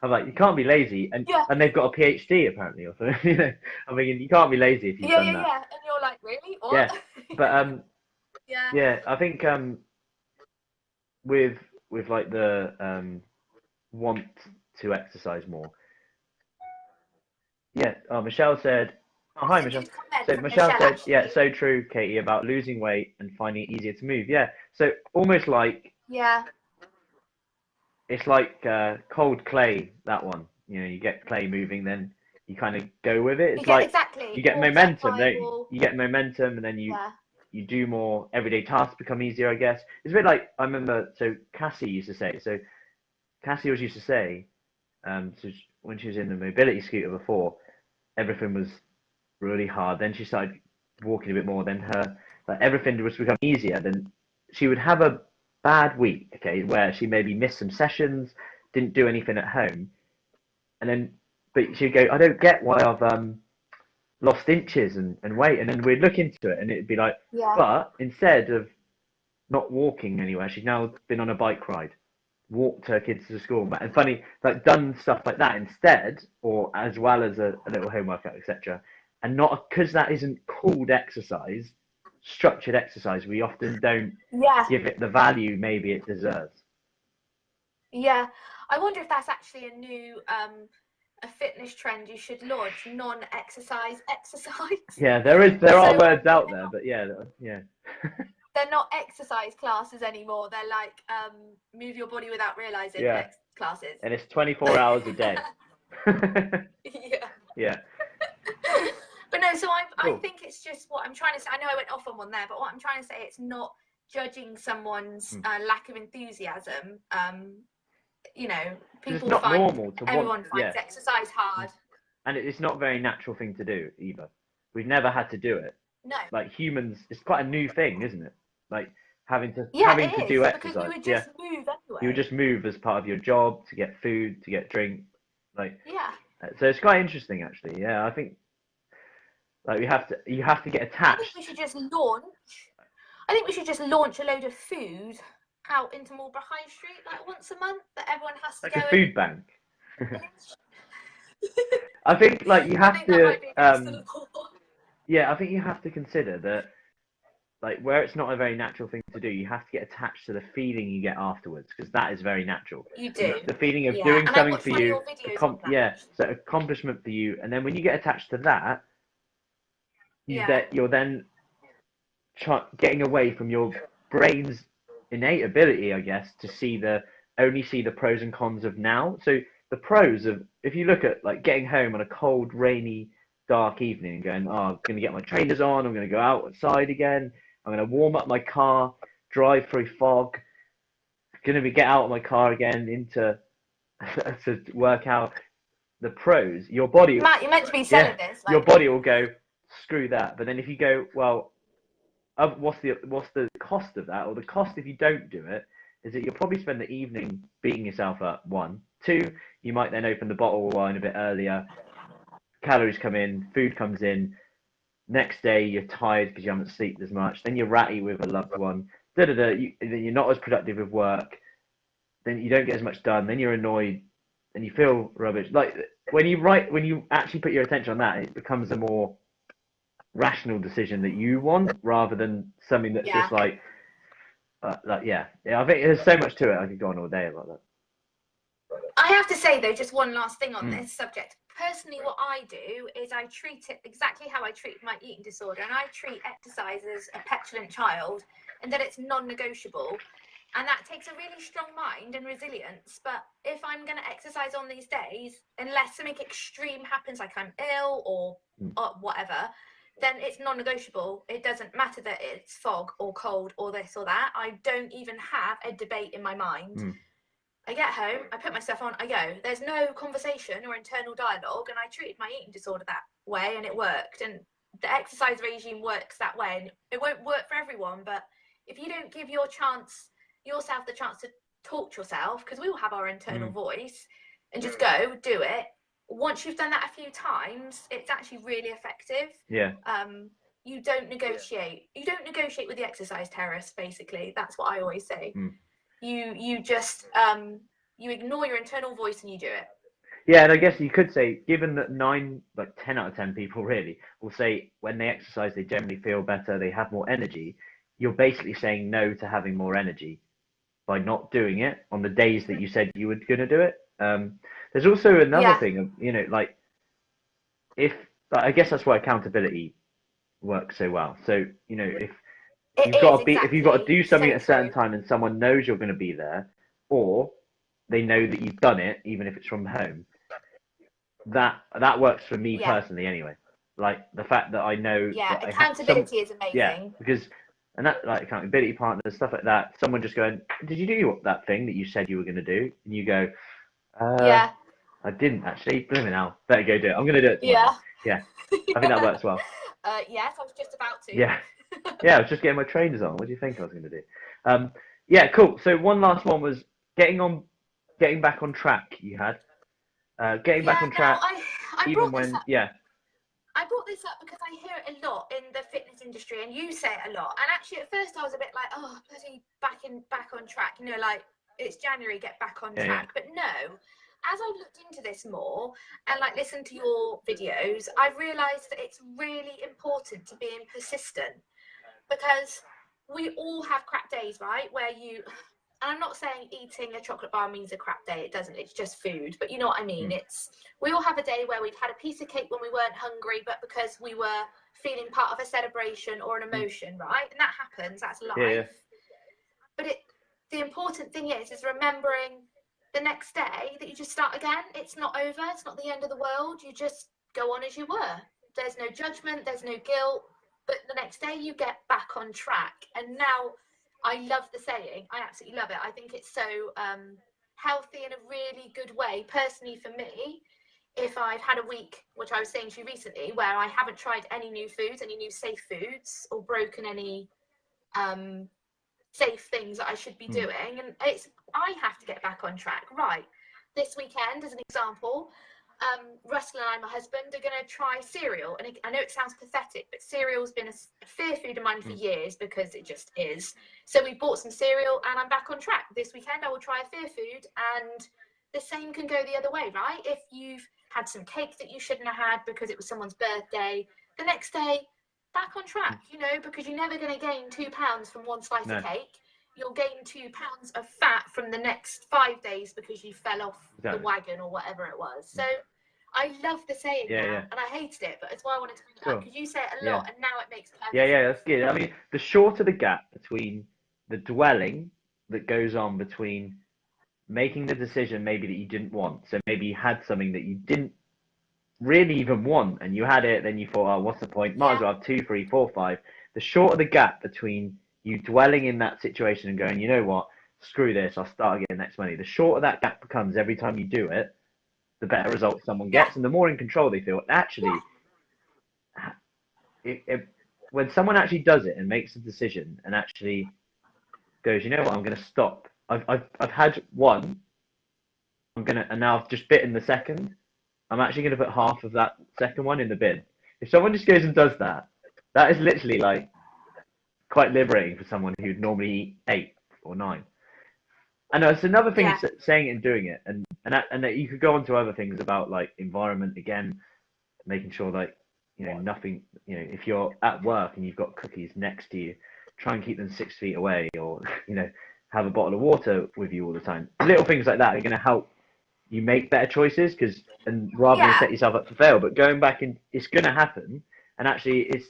[SPEAKER 1] I'm like, you can't be lazy, and they've got a PhD apparently, or something. I'm thinking you can't be lazy if you've done that.
[SPEAKER 2] Yeah, and you're like, really? What?
[SPEAKER 1] Yeah, but I think with like the want to exercise more. Yeah. Oh, Michelle said. Oh, hi, Michelle. So Michelle said, actually. Yeah, so true, Katie, about losing weight and finding it easier to move. Yeah. So almost like.
[SPEAKER 2] Yeah.
[SPEAKER 1] It's like cold clay, that one. You get clay moving, then you kind of go with it. It's
[SPEAKER 2] exactly.
[SPEAKER 1] you get momentum, you get momentum, and then you do more. Everyday tasks become easier, I guess. It's a bit like, I remember, so Cassie used to say, Cassie always used to say, so when she was in the mobility scooter before, everything was really hard. Then she started walking a bit more. Then everything was become easier. Then she would have a bad week, okay, where she maybe missed some sessions, didn't do anything at home, but she'd go, I don't get why I've lost inches and weight. And then we'd look into it, and it'd be like, but instead of not walking anywhere, she's now been on a bike ride, walked her kids to school, and funny, like done stuff like that instead, or as well as a little home workout, etc. And not because that isn't called exercise, structured exercise, we often don't give it the value maybe it deserves.
[SPEAKER 2] Yeah, I wonder if that's actually a new a fitness trend you should launch, non-exercise exercise.
[SPEAKER 1] Yeah, there are words out there, but yeah.
[SPEAKER 2] They're not exercise classes anymore. They're like move your body without realizing classes.
[SPEAKER 1] And it's 24 hours a day. Yeah.
[SPEAKER 2] But no, so I think it's just what I'm trying to say. I know I went off on one there, but what I'm trying to say, it's not judging someone's lack of enthusiasm. You know, people everyone finds exercise hard.
[SPEAKER 1] And it's not a very natural thing to do either. We've never had to do it.
[SPEAKER 2] No.
[SPEAKER 1] Like humans, it's quite a new thing, isn't it? Like having to do exercise.
[SPEAKER 2] Because you would just move anyway.
[SPEAKER 1] You would just move as part of your job, to get food, to get drink. So it's quite interesting, actually. Yeah, I think like you have to get attached.
[SPEAKER 2] I think we should just launch a load of food out into Marlborough High Street like once a month, that everyone has to
[SPEAKER 1] like
[SPEAKER 2] go.
[SPEAKER 1] Like a food bank. I think like you have to. I think you have to consider that, like where it's not a very natural thing to do, you have to get attached to the feeling you get afterwards, because that is very natural.
[SPEAKER 2] You do.
[SPEAKER 1] The feeling of doing something for you, so accomplishment for you, and then when you get attached to that, you're then getting away from your brain's innate ability, I guess, to only see the pros and cons of now. So the pros of, if you look at like getting home on a cold, rainy, dark evening and going, I'm going to get my trainers on, I'm going to go outside again, I'm going to warm up my car, drive through fog, going to get out of my car again to work out. The pros, your body,
[SPEAKER 2] Matt, you're meant to be selling this.
[SPEAKER 1] Your body will go, screw that. But then if you go, well, what's the cost of that, or the cost if you don't do it, is that you'll probably spend the evening beating yourself up. 1, 2, you might then open the bottle of wine a bit earlier, calories come in, food comes in, next day you're tired because you haven't slept as much, then you're ratty with a loved one, then you're not as productive with work, then you don't get as much done, then you're annoyed and you feel rubbish. Like when you actually put your attention on that, it becomes a more rational decision that you want, rather than something that's just like I think there's so much to it. I could go on all day about that.
[SPEAKER 2] I have to say though, just one last thing on this subject. Personally, what I do is I treat it exactly how I treat my eating disorder, and I treat exercise as a petulant child, and that it's non-negotiable. And that takes a really strong mind and resilience. But if I'm going to exercise on these days, unless something extreme happens, like I'm ill or whatever, then it's non-negotiable. It doesn't matter that it's fog or cold or this or that. I don't even have a debate in my mind. I get home, I put myself on, I go. There's no conversation or internal dialogue, and I treated my eating disorder that way, and it worked. And the exercise regime works that way. And it won't work for everyone, but if you don't give yourself the chance to talk to yourself, because we all have our internal voice, and just go do it, once you've done that a few times, it's actually really effective. You don't negotiate with the exercise terrorists, basically. That's what I always say. You just you ignore your internal voice and you do it.
[SPEAKER 1] And I guess you could say, given that 10 out of 10 people really will say when they exercise they generally feel better, they have more energy, you're basically saying no to having more energy by not doing it on the days that you said you were going to do it. There's also another thing of, like, I guess that's why accountability works so well. So, if you've got to do something at a certain time and someone knows you're going to be there, or they know that you've done it, even if it's from home, that works for me personally anyway. Like the fact that I know that I have
[SPEAKER 2] accountability is amazing.
[SPEAKER 1] Yeah, because and that like accountability partners, stuff like that. Someone just going, "Did you do that thing that you said you were going to do?" And you go, I didn't actually. Blooming hell, better go do it. I'm going to do it tomorrow." Yeah. I think that works well.
[SPEAKER 2] Yes, I was just about to.
[SPEAKER 1] Yeah. I was just getting my trainers on. What do you think I was going to do? Yeah, cool. So one last one was getting back on track. You had getting back on track.
[SPEAKER 2] I
[SPEAKER 1] even when
[SPEAKER 2] I brought this up because I hear it a lot in the fitness industry, and you say it a lot. And actually, at first, I was a bit like, "Oh, bloody back on track." You know, like it's January, get back on track. But no, as I've looked into this more and like listened to your videos, I've realised that it's really important to being persistent, because we all have crap days, right? Where you, and I'm not saying eating a chocolate bar means a crap day. It doesn't. It's just food. But you know what I mean? We all have a day where we've had a piece of cake when we weren't hungry, but because we were feeling part of a celebration or an emotion, right? And that happens. That's life.
[SPEAKER 1] Yeah.
[SPEAKER 2] But the important thing is remembering the next day that you just start again. It's not over. It's not the end of the world. You just go on as you were. There's no judgment. There's no guilt. But the next day you get back on track. And now I love the saying. I absolutely love it. I think it's so healthy in a really good way. Personally, for me, if I've had a week, which I was saying to you recently, where I haven't tried any new foods, any new safe foods, or broken any safe things that I should be doing, and I have to get back on track. Right, this weekend, as an example, Russell and I, my husband, are going to try cereal. And I know it sounds pathetic, but cereal's been a fear food of mine for years, because it just is. So we bought some cereal, and I'm back on track. This weekend I will try a fear food, and the same can go the other way, right? If you've had some cake that you shouldn't have had because it was someone's birthday, the next day, back on track, you know, because you're never going to gain 2 pounds from one slice of cake. You'll gain 2 pounds of fat from the next 5 days because you fell off the wagon or whatever it was. So I love the saying now, and I hated it, but it's why I wanted to bring it up, because you say it a lot, and now it makes perfect sense.
[SPEAKER 1] That's good. I mean, the shorter the gap between the dwelling that goes on between making the decision maybe that you didn't want, so maybe you had something that you didn't really even want, and you had it, then you thought, oh, what's the point? Might as well have 2, 3, 4, 5. The shorter the gap between you dwelling in that situation and going, you know what, screw this, I'll start again next Monday. The shorter that gap becomes every time you do it, the better results someone gets, and the more in control they feel. Actually, when someone actually does it and makes a decision and actually goes, you know what, I'm going to stop. I've had one. And now I've just bitten the second. I'm actually going to put half of that second one in the bin. If someone just goes and does that, that is literally like quite liberating for someone who'd normally eat 8 or 9. I know it's another thing, saying it and doing it, and that you could go on to other things about like environment again, making sure like, you know, nothing, you know, if you're at work and you've got cookies next to you, try and keep them 6 feet away, or, you know, have a bottle of water with you all the time. Little things like that are going to help you make better choices, and rather than set yourself up to fail. But going back, and it's going to happen, and actually it's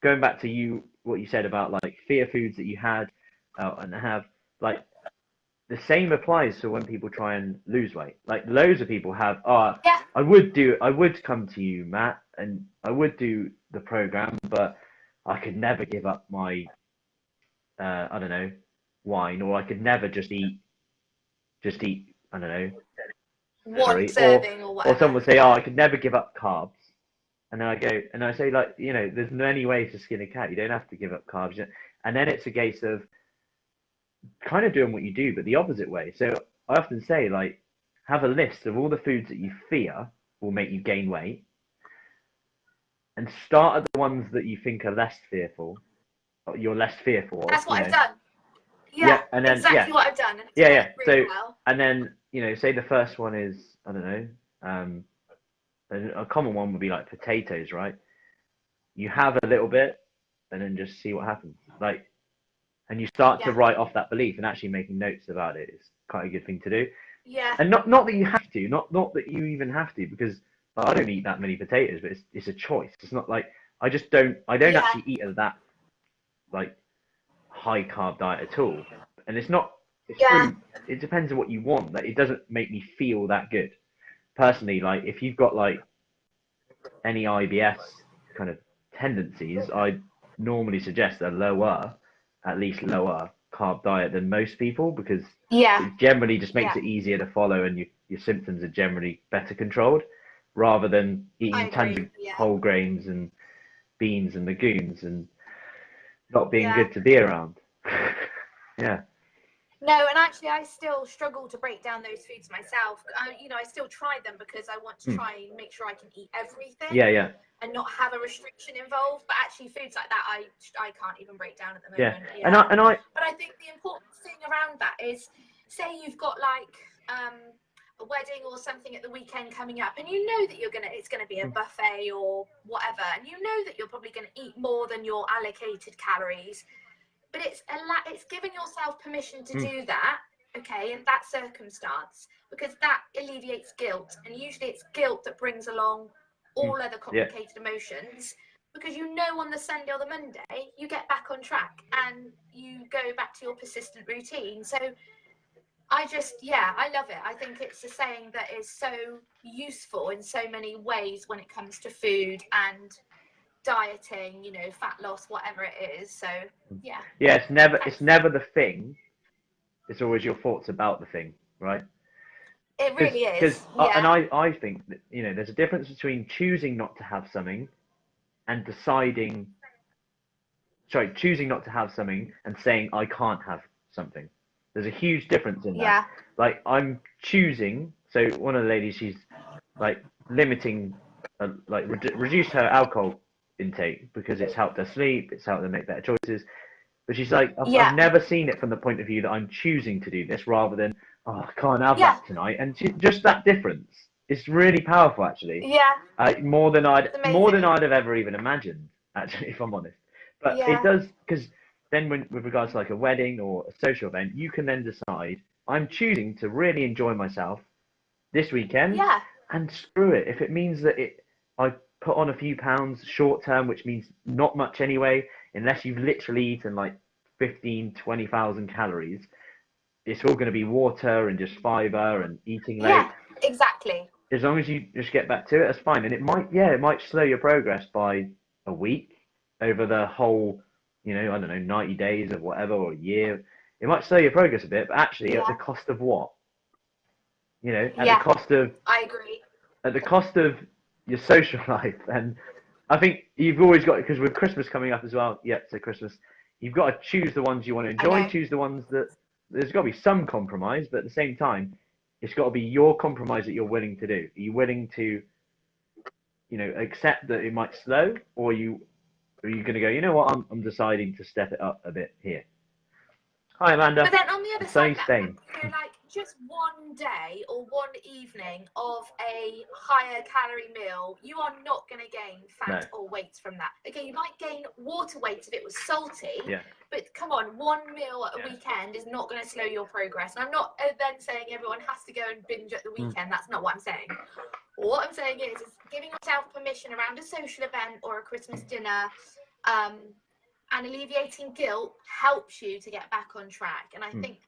[SPEAKER 1] going back to what you said about like fear foods that you had and have, like, the same applies to when people try and lose weight. Like loads of people have, I would come to you, Matt, and I would do the program, but I could never give up my I don't know, wine, or I could never just eat I don't know,
[SPEAKER 2] one serving or whatever.
[SPEAKER 1] Or someone would say, I could never give up carbs. And then I go, and I say, like, you know, there's many ways to skin a cat. You don't have to give up carbs. And then it's a case of kind of doing what you do, but the opposite way. So I often say, like, have a list of all the foods that you fear will make you gain weight, and start at the ones that you think are less fearful. You're less fearful of.
[SPEAKER 2] That's what I've done. Yeah, and then, exactly what I've done.
[SPEAKER 1] And
[SPEAKER 2] really well.
[SPEAKER 1] And then, you know, say the first one is, I don't know, a common one would be like potatoes, right? You have a little bit, and then just see what happens. Like, and you start to write off that belief, and actually making notes about it is quite a good thing to do.
[SPEAKER 2] Yeah.
[SPEAKER 1] And not that you have to, not that you even have to, because I don't eat that many potatoes, but it's a choice. It's not like I don't actually eat that like high carb diet at all. And it's not. It depends on what you want. Like, it doesn't make me feel that good. personally, like if you've got like any IBS kind of tendencies, I normally suggest a lower, at least lower carb diet than most people, because
[SPEAKER 2] Yeah.
[SPEAKER 1] it generally just makes it easier to follow, and your symptoms are generally better controlled, rather than eating tons of whole grains and beans and legumes and not being good to be around. Yeah.
[SPEAKER 2] No, and actually, I still struggle to break down those foods myself. I still try them because I want to try and make sure I can eat everything.
[SPEAKER 1] Yeah.
[SPEAKER 2] And not have a restriction involved. But actually, foods like that, I can't even break down at the moment.
[SPEAKER 1] Yeah. And I.
[SPEAKER 2] But I think the important thing around that is, say you've got like a wedding or something at the weekend coming up, and you know that it's gonna be a buffet or whatever, and you know that you're probably gonna eat more than your allocated calories. But it's giving yourself permission to do that, okay, in that circumstance, because that alleviates guilt, and usually it's guilt that brings along all other complicated emotions, because on the Sunday or the Monday you get back on track and you go back to your persistent routine. So I love it. I think it's a saying that is so useful in so many ways when it comes to food and dieting, fat loss, whatever it is. So yeah,
[SPEAKER 1] it's never the thing, it's always your thoughts about the thing, right?
[SPEAKER 2] It really is.
[SPEAKER 1] And I think that there's a difference between choosing not to have something and choosing not to have something and saying I can't have something. There's a huge difference in that. Like I'm choosing. So one of the ladies, she's like limiting, reduced her alcohol intake because it's helped her sleep, it's helped her make better choices. But she's like, I've never seen it from the point of view that I'm choosing to do this, rather than, I can't have that tonight. And just that difference is really powerful, actually. More than I'd have ever even imagined, actually, if I'm honest. But it does, because then with regards to like a wedding or a social event, you can then decide, I'm choosing to really enjoy myself this weekend, and screw it. If it means that I put on a few pounds short term, which means not much anyway, unless you've literally eaten like 20,000 calories, it's all going to be water and just fiber and eating late.
[SPEAKER 2] Yeah, exactly.
[SPEAKER 1] As long as you just get back to it, that's fine. And it might slow your progress by a week over the whole, I don't know, 90 days or whatever, or a year. It might slow your progress a bit, but actually at the cost of what? The cost of...
[SPEAKER 2] I agree.
[SPEAKER 1] At the cost of your social life. And I think you've always got, because with Christmas coming up as well, so Christmas, you've got to choose the ones you want to enjoy, choose the ones that, there's got to be some compromise, but at the same time, it's got to be your compromise that you're willing to do. Are you willing to, accept that it might slow, or are you going to go, you know what, I'm deciding to step it up a bit here. Hi, Amanda.
[SPEAKER 2] But then on the other side,
[SPEAKER 1] Spain.
[SPEAKER 2] Like just one day or one evening of a higher calorie meal, you are not going to gain fat or weight from that. Okay, you might gain water weight if it was salty, but come on, one meal at a weekend is not going to slow your progress. And I'm not then saying everyone has to go and binge at the weekend. That's not what I'm saying. What I'm saying is giving yourself permission around a social event or a Christmas dinner, and alleviating guilt helps you to get back on track. And I think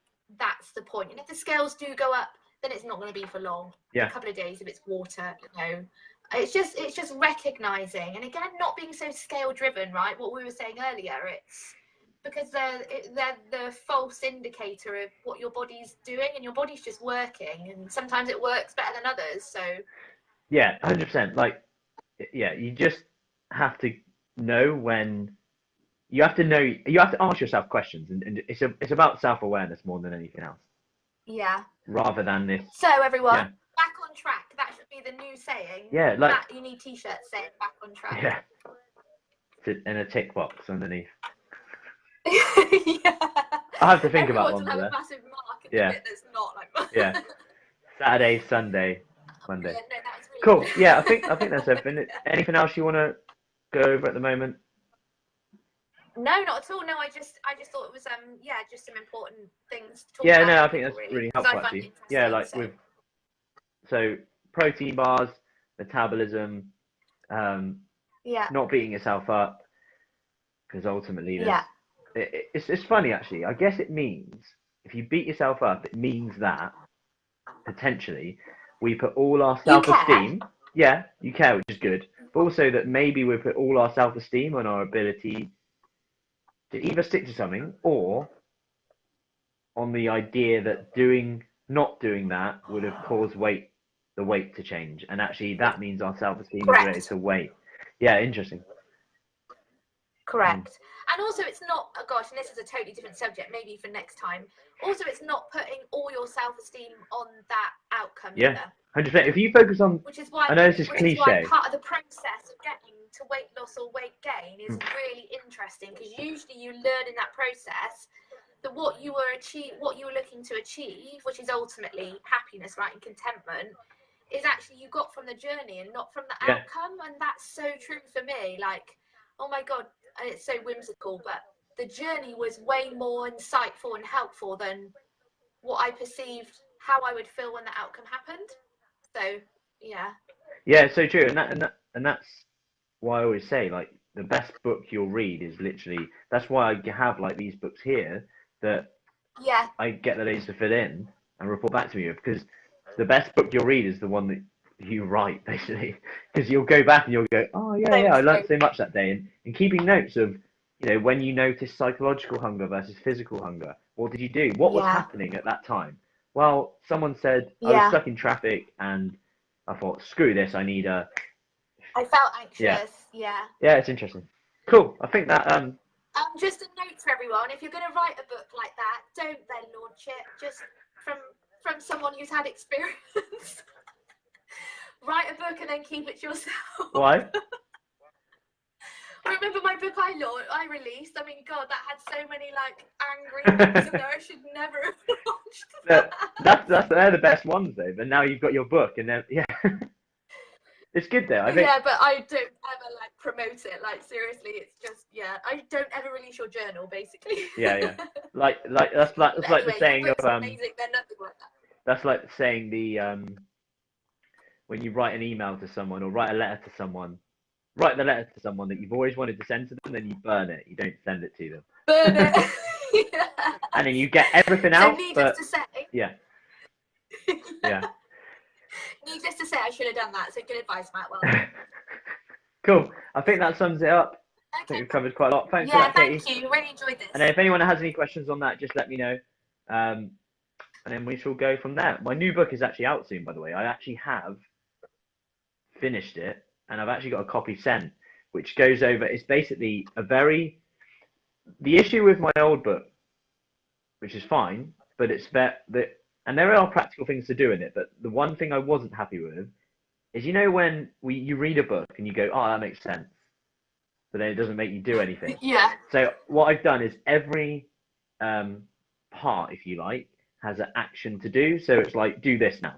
[SPEAKER 2] that's the point. And if the scales do go up, then it's not going to be for long. A couple of days if it's water, It's just recognizing, and again, not being so scale driven, right? What we were saying earlier, it's because they're the false indicator of what your body's doing, and your body's just working, and sometimes it works better than others. So
[SPEAKER 1] 100%. Like, you just have to know when. You have to ask yourself questions, and it's about self-awareness more than anything else.
[SPEAKER 2] Yeah.
[SPEAKER 1] Rather than this.
[SPEAKER 2] So everyone, back on track. That should be the new saying.
[SPEAKER 1] Yeah, like
[SPEAKER 2] you need t-shirts saying back on track.
[SPEAKER 1] Yeah. And a tick box underneath.
[SPEAKER 2] I
[SPEAKER 1] have to think about one.
[SPEAKER 2] Everyone have a massive mark in the bit that's not like.
[SPEAKER 1] Yeah. Saturday, Sunday, Monday.
[SPEAKER 2] Yeah, no, that was really
[SPEAKER 1] cool.
[SPEAKER 2] good.
[SPEAKER 1] Yeah, I think that's everything. Anything else you want to go over at the moment?
[SPEAKER 2] No, not at all. No, I just thought it was just some important things to talk about.
[SPEAKER 1] Yeah, no, I think that's really helpful actually. Yeah, like with protein bars, metabolism, not beating yourself up, because ultimately it's funny actually. I guess it means if you beat yourself up, it means that potentially we put all our self-esteem. Yeah, you care, which is good. But also that maybe we put all our self-esteem on our ability to either stick to something or on the idea that not doing that would have caused the weight to change. And actually that means our self-esteem is related to weight. Yeah, interesting.
[SPEAKER 2] Correct. And also it's not, oh gosh, and this is a totally different subject, maybe for next time. Also, it's not putting all your self-esteem on that outcome either.
[SPEAKER 1] 100%. If you focus on,
[SPEAKER 2] which is why,
[SPEAKER 1] I know this is cliche.
[SPEAKER 2] Is why part of the process of getting to weight loss or weight gain is really interesting, because usually you learn in that process that what you were looking to achieve, which is ultimately happiness, right, and contentment, is actually you got from the journey and not from the outcome. And that's so true for me. Like, oh my God, it's so whimsical, but the journey was way more insightful and helpful than what I perceived how I would feel when the outcome happened. So yeah,
[SPEAKER 1] so true. And that's why I always say, like, the best book you'll read is literally, that's why I have like these books here that I get the ladies to fill in and report back to me, because the best book you'll read is the one that you write, basically, because you'll go back and you'll go, oh yeah, I learned so much that day. And keeping notes of, when you notice psychological hunger versus physical hunger, what did you do? What was happening at that time? Well, someone said, I was stuck in traffic and I thought, screw this, I
[SPEAKER 2] felt anxious. Yeah,
[SPEAKER 1] it's interesting. Cool. I think that
[SPEAKER 2] just a note for everyone: if you're going to write a book like that, don't then launch it just from someone who's had experience. Write a book and then keep it to yourself.
[SPEAKER 1] Why?
[SPEAKER 2] I remember my book I released. I mean, God, that had so many like angry things in there. I should never have launched that.
[SPEAKER 1] They're the best ones though. But now you've got your book, and then it's good though. I think.
[SPEAKER 2] Yeah, but I don't ever like promote it. Like, seriously, it's just I don't ever release your journal, basically.
[SPEAKER 1] Yeah. Like that's like
[SPEAKER 2] anyway,
[SPEAKER 1] the saying of
[SPEAKER 2] amazing, they're nothing like that.
[SPEAKER 1] That's like saying when you write an email to someone or write a letter to someone. Write the letter to someone that you've always wanted to send to them, then you burn it. You don't send it to them.
[SPEAKER 2] Burn it.
[SPEAKER 1] And then you get everything out.
[SPEAKER 2] Needless to say.
[SPEAKER 1] Yeah.
[SPEAKER 2] Needless to say, I should have done that. So good advice, Matt. Well.
[SPEAKER 1] Cool. I think that sums it up. I think we've covered quite a lot. Thanks for that, Katie.
[SPEAKER 2] Thank you. Really enjoyed this.
[SPEAKER 1] And if anyone has any questions on that, just let me know. And then we shall go from there. My new book is actually out soon, by the way. I actually have finished it. And I've actually got a copy sent, which goes over, it's basically the issue with my old book, which is fine, but and there are practical things to do in it, but the one thing I wasn't happy with is, when you read a book and you go, oh, that makes sense, but then it doesn't make you do anything.
[SPEAKER 2] Yeah.
[SPEAKER 1] So what I've done is every part, if you like, has an action to do. So it's like, do this now.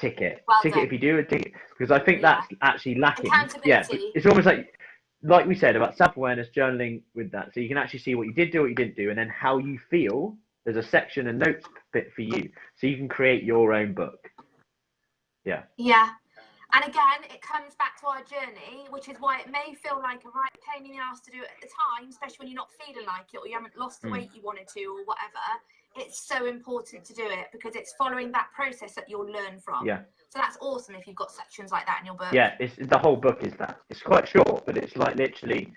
[SPEAKER 1] Tick it.
[SPEAKER 2] Well
[SPEAKER 1] tick
[SPEAKER 2] done.
[SPEAKER 1] It if you do it. Tick it. Because I think that's actually lacking.
[SPEAKER 2] Accountability.
[SPEAKER 1] It's almost like we said about self-awareness, journaling with that. So you can actually see what you did do, what you didn't do, and then how you feel. There's a section, a notes bit for you. So you can create your own book. Yeah.
[SPEAKER 2] Yeah. And again, it comes back to our journey, which is why it may feel like a right pain in the ass to do it at the time, especially when you're not feeling like it or you haven't lost the weight you wanted to or whatever. It's so important to do it because it's following that process that you'll learn from.
[SPEAKER 1] Yeah.
[SPEAKER 2] So that's awesome if you've got sections like that in your book.
[SPEAKER 1] Yeah, the whole book is that. It's quite short, but it's like literally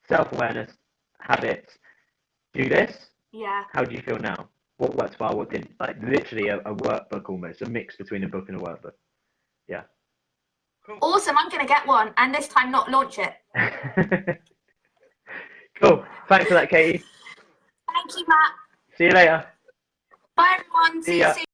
[SPEAKER 1] self-awareness, habits, do this.
[SPEAKER 2] Yeah.
[SPEAKER 1] How do you feel now? What worked well, what didn't? Like literally a workbook almost, a mix between a book and a workbook. Yeah.
[SPEAKER 2] Cool. Awesome, I'm going to get one and this time not launch it.
[SPEAKER 1] Cool. Thanks for that, Katie.
[SPEAKER 2] Thank you, Matt.
[SPEAKER 1] See you later.
[SPEAKER 2] Bye, everyone. See you soon.